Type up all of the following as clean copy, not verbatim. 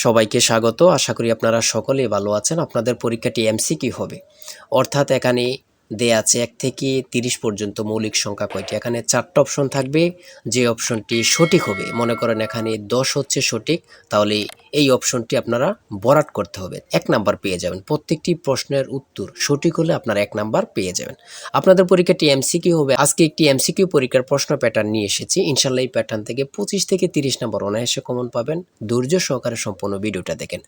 সবাইকে স্বাগত। আশা করি আপনারা সকলেই ভালো আছেন। আপনাদের পরীক্ষাটি এমসিকিউ হবে, অর্থাৎ এখানে দেয়া আছে 1 থেকে 30 পর্যন্ত মৌলিক সংখ্যা কয়টি। এখানে 4টা অপশন থাকবে, যে অপশনটি সঠিক হবে, মনে করেন এখানে 10 হচ্ছে সঠিক, তাহলে এই অপশনটি আপনারা ভরাট করতে হবে, 1 নাম্বার পেয়ে যাবেন। প্রত্যেকটি প্রশ্নের উত্তর সঠিক হলে আপনারা 1 নাম্বার পেয়ে যাবেন। আপনাদের পরীক্ষাটি এমসিকিউ হবে। আজকে একটি এমসিকিউ পরীক্ষার প্রশ্ন প্যাটার্ন নিয়ে এসেছি। ইনশাআল্লাহ এই প্যাটার্ন থেকে 25 থেকে 30 নাম্বার অনায়াসে কমন পাবেন। ধৈর্য সহকারে সম্পূর্ণ ভিডিওটা দেখেন।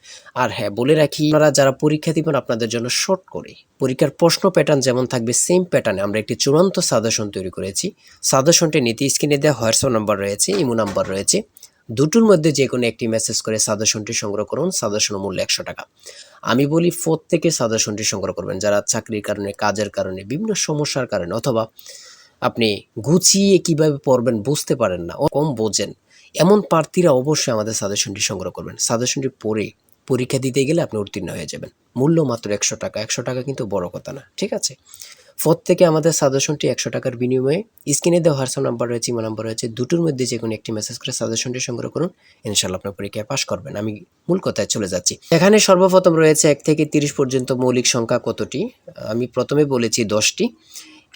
আর হ্যাঁ, বলে রাখি, আপনারা যারা পরীক্ষা দিবেন আপনাদের জন্য শর্ট করে পরীক্ষার প্রশ্ন প্যাটার্ন যেমন থাকবে সেম প্যাটার্নে আমরা একটি চূড়ান্ত সাজেশন তৈরি করেছি। সাজেশনটি নিতে স্ক্রিনে দেওয়া হোয়াটসঅ্যাপ নাম্বার রয়েছে, ইমো নাম্বার রয়েছে, দুটোর মধ্যে যে কোনো একটি মেসেজ করে সাজেশনটি সংগ্রহ করুন। সাজেশনের মূল্য 100 টাকা। আমি বলি প্রত্যেকে সাজেশনটি সংগ্রহ করবেন, যারা চাকরির কারণে, কাজের কারণে, বিভিন্ন সমস্যার কারণে, অথবা আপনি গুছিয়ে কিভাবে পড়বেন বুঝতে পারেন না, কম বোঝেন, এমন প্রার্থীরা অবশ্যই আমাদের সাজেশনটি সংগ্রহ করবেন। সাজেশনটি পড়ে পরীক্ষা দিতে গেলে আপনি উত্তীর্ণ হয়ে যাবেন। মূল্য মাত্র 100 টাকা। 100 টাকা কিন্তু বড় কথা না, ঠিক আছে? প্রত্যেকে আমাদের সাজেশনটি 100 টাকার বিনিময়ে স্ক্রিনে দেওয়া হোয়াটসঅ্যাপ নাম্বার রয়েছে, ইমো নাম্বার রয়েছে, দুটোর মধ্যে যে কোনো একটি মেসেজ করে সাজেশনটি সংগ্রহ করুন। ইনশাআল্লাহ আপনার পরীক্ষায় পাস করবেন। আমি মূল কথায় চলে যাচ্ছি। এখানে সর্বপ্রথম রয়েছে 1 থেকে 30 পর্যন্ত মৌলিক সংখ্যা কতটি। আমি প্রথমে বলেছি 10টি।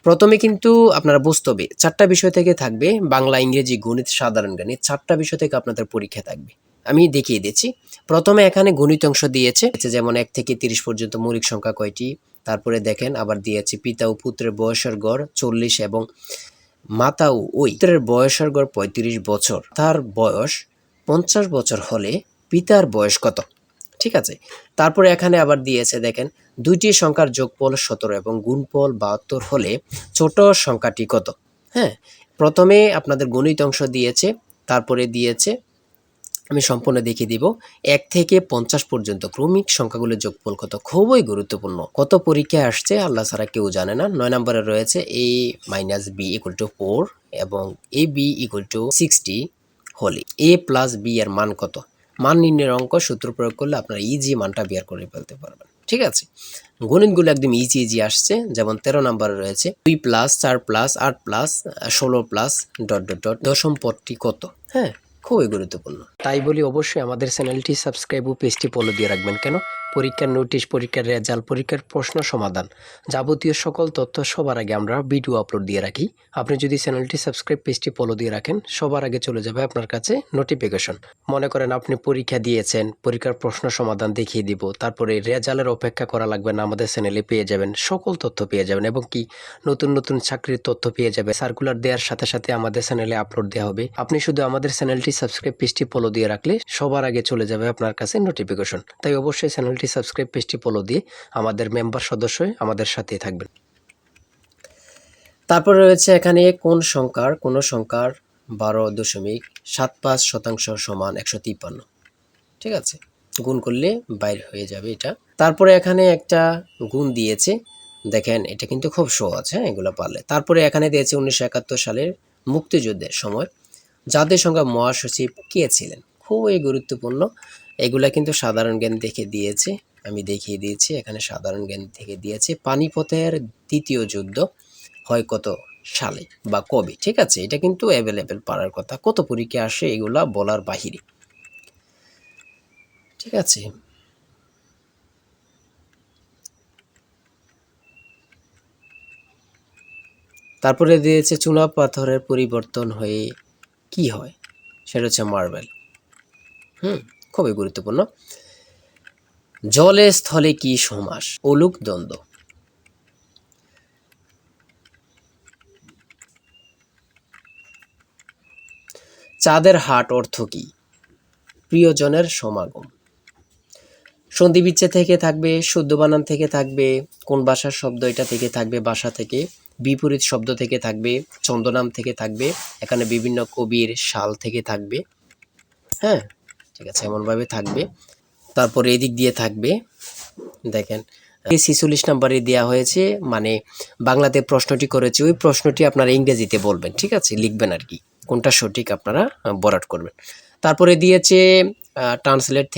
প্রথমে কিন্তু আপনারা বুঝতে হবে 4টা বিষয় থেকে থাকবে, বাংলা, ইংরেজি, গণিত, সাধারণ জ্ঞান। এই 4টা বিষয় থেকে আপনাদের পরীক্ষা থাকবে। আমি দেখিয়ে দিচ্ছি। প্রথমে এখানে গণিত অংশ দিয়েছে, যেমন 1 থেকে 30 পর্যন্ত মৌলিক সংখ্যা কয়টি। তারপরে দেখেন আবার দিয়েছে পিতা ও পুত্রের বয়সের গড় 40 এবং মাতা ও ওই পুত্রের বয়সের গড় 35 বছর। তার বয়স 50 বছর হলে পিতার বয়স কত? ঠিক আছে। তারপরে এখানে আবার দিয়েছে, দেখেন, দুইটি সংখ্যার যোগফল 17 এবং গুণফল 72 হলে ছোট সংখ্যাটি কত? হ্যাঁ, প্রথমে আপনাদের গণিত অংশ দিয়েছে, তারপরে দিয়েছে, আমি সম্পূর্ণ দেখিয়ে দিব, 1 থেকে 50 পর্যন্ত ক্রমিক সংখ্যাগুলোর যোগফল কত। খুবই গুরুত্বপূর্ণ। কত পরীক্ষায় আসছে আল্লাহ ছাড়া কেউ জানে না। 9 নম্বরে রয়েছে a minus b equal to 4 এবং ab ইকুয়াল টু 60 হলে a প্লাস b এর মান কত। মান নির্ণয়ের অঙ্ক সূত্র প্রয়োগ করলে আপনারা ইজি মানটা বের করে ফেলতে পারবেন। ঠিক আছে, গণিতগুলো একদম ইজি আসছে। যেমন 13 নম্বরে রয়েছে 2 plus 4 plus 8 plus 16 plus dot dot dot দশম পদটি কত। হ্যাঁ, খুবই গুরুত্বপূর্ণ। তাই বলি অবশ্যই আমাদের চ্যানেলটি সাবস্ক্রাইব ও পেজটি ফলো দিয়ে রাখবেন। কেন? পরীক্ষার নোটিশ, পরীক্ষার রেজাল্ট, পরীক্ষার প্রশ্ন সমাধান, যাবতীয় সকল তথ্য সবার আগে আমরা ভিডিও আপলোড দিয়ে রাখি। আপনি যদি চ্যানেলটি সাবস্ক্রাইব, পেজটি ফলো দিয়ে রাখেন, সবার আগে চলে যাবে আপনার কাছে নোটিফিকেশন। মনে করেন আপনি পরীক্ষা দিয়েছেন, পরীক্ষার প্রশ্ন সমাধান দেখিয়ে দিব, তারপরে রেজাল্টের অপেক্ষা করা লাগবে না, আমাদের চ্যানেলে পেয়ে যাবেন, সকল তথ্য পেয়ে যাবেন, এবং কি নতুন নতুন চাকরির তথ্য পেয়ে যাবে। সার্কুলার দেওয়ার সাথে সাথে আমাদের চ্যানেলে আপলোড দেওয়া হবে। আপনি শুধু আমাদের চ্যানেলটি সাবস্ক্রাইব, পেজটি ফলো দিয়ে রাখলে সবার আগে চলে যাবে আপনার কাছে নোটিফিকেশন। তাই অবশ্যই চ্যানেলটি সাবস্ক্রাইব, পেজটি ফলো দিয়ে আমাদের মেম্বার সদস্য হয়ে আমাদের সাথেই থাকবেন। তারপর রয়েছে এখানে কোন সংখ্যার 12.75% সমান 153। ঠিক আছে, গুণ করলে বাইর হয়ে যাবে এটা। তারপরে এখানে একটা গুণ দিয়েছে, দেখেন এটা কিন্তু খুব সহজ। হ্যাঁ, এগুলো পারলে। তারপরে এখানে দিয়েছে 1971 সালের মুক্তিযুদ্ধের সময় জাতির সংঘ মহাসচিব কে ছিলেন। খুবই গুরুত্বপূর্ণ। এগুলা কিন্তু সাধারণ জ্ঞান থেকে দিয়েছে, আমি দেখিয়ে দিয়েছি। এখানে সাধারণ জ্ঞান থেকে দিয়েছে পানিপথের দ্বিতীয় যুদ্ধ হয় কত সালে বা কবে। ঠিক আছে, এটা কিন্তু অ্যাভেলেবেল পারার কথা। কত পরীক্ষা আসে এগুলা বলার বাহিরে। ঠিক আছে, তারপরে দিয়েছে চুনা পাথরের পরিবর্তন হয়ে কি হয়, সেটা হচ্ছে মার্বেল। খুবই গুরুত্বপূর্ণ। জলে স্থলে কি সমাস, অলুক দ্বন্দ্ব। চাঁদের হাট অর্থ কি, প্রিয়জনের সমাগম। সন্ধি বিচ্ছেদ থেকে থাকবে, শুদ্ধ বানান থেকে থাকবে, কোন ভাষার শব্দ এটা থেকে থাকবে, ভাষা থেকে, বিপরীত শব্দ থেকে থাকবে, ছন্দনাম থেকে থাকবে, এখানে বিভিন্ন কবির সাল থেকে থাকবে। হ্যাঁ, ঠিক আছে, এমনভাবে থাকবে। তারপরে এদিক দিয়ে থাকবে, দেখেন 46 নম্বরে দেওয়া হয়েছে, মানে বাংলাতে প্রশ্নটি করেছে, ওই প্রশ্নটি আপনারা ইংরেজিতে বলবেন। ঠিক আছে, লিখবেন আর কি, কোনটা সঠিক আপনারা বরাট করবেন। তারপরে দিয়েছে ট্রান্সলেট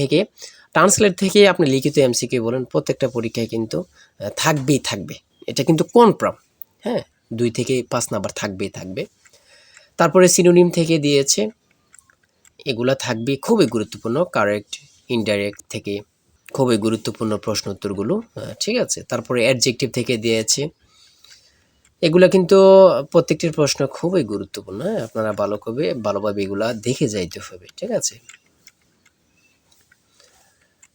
থেকে আপনি লিখিত এমসিকিউ বলেন। প্রত্যেকটা পরীক্ষায় কিন্তু থাকবে, এটা কিন্তু কনফার্ম। হ্যাঁ, 2 থেকে 5 নাম্বার থাকবে। তারপরে সিনোনিম থেকে দিয়েছে, এগুলা থাকবে, খুবই গুরুত্বপূর্ণ। কারেক্ট ইনডাইরেক্ট থেকে খুবই গুরুত্বপূর্ণ প্রশ্ন উত্তরগুলো, ঠিক আছে। তারপরে অ্যাডজেক্টিভ থেকে দিয়েছে, এগুলা কিন্তু প্রত্যেকটির প্রশ্ন খুবই গুরুত্বপূর্ণ, হ্যাঁ, আপনারা ভালোভাবে এগুলা দেখে যাইতে হবে, ঠিক আছে।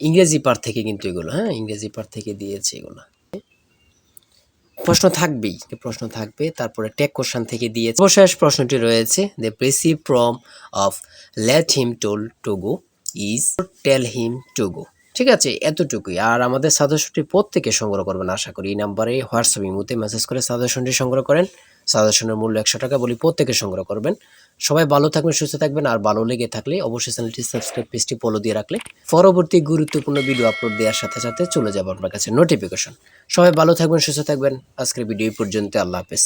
ইংরেজি পার্ট থেকে কিন্তু এগুলো, হ্যাঁ, ইংরেজি পার্ট থেকে দিয়েছে এগুলো। প্রশ্ন থাকবে। তারপরে টেক কোশ্চেন থেকে দিয়েছে। সর্বশেষ প্রশ্নটি রয়েছে, the passive form of let him to go is tell him to go. ঠিক আছে, এতটুকুই। আর আমাদের সাজেশনটি প্রত্যেকে সংগ্রহ করবেন আশা করি। এই নাম্বারে হোয়াটসঅ্যাপ ইমোতে মেসেজ করে সাজেশনটি সংগ্রহ করেন। সাজেশনের মূল্য 100 টাকা, বলি প্রত্যেকে সংগ্রহ করবেন। সবাই ভালো থাকবেন, সুস্থ থাকবেন। আর ভালো লেগে থাকলে অবশ্যই চ্যানেলটি সাবস্ক্রাইব, পেজটি ফলো দিয়ে রাখলে পরবর্তী গুরুত্বপূর্ণ ভিডিও আপলোড দেওয়ার সাথে সাথে চলে যাবে আপনার কাছে নোটিফিকেশন। সবাই ভালো থাকবেন, সুস্থ থাকবেন। আজকের ভিডিও পর্যন্ত, আল্লাহ হাফেজ।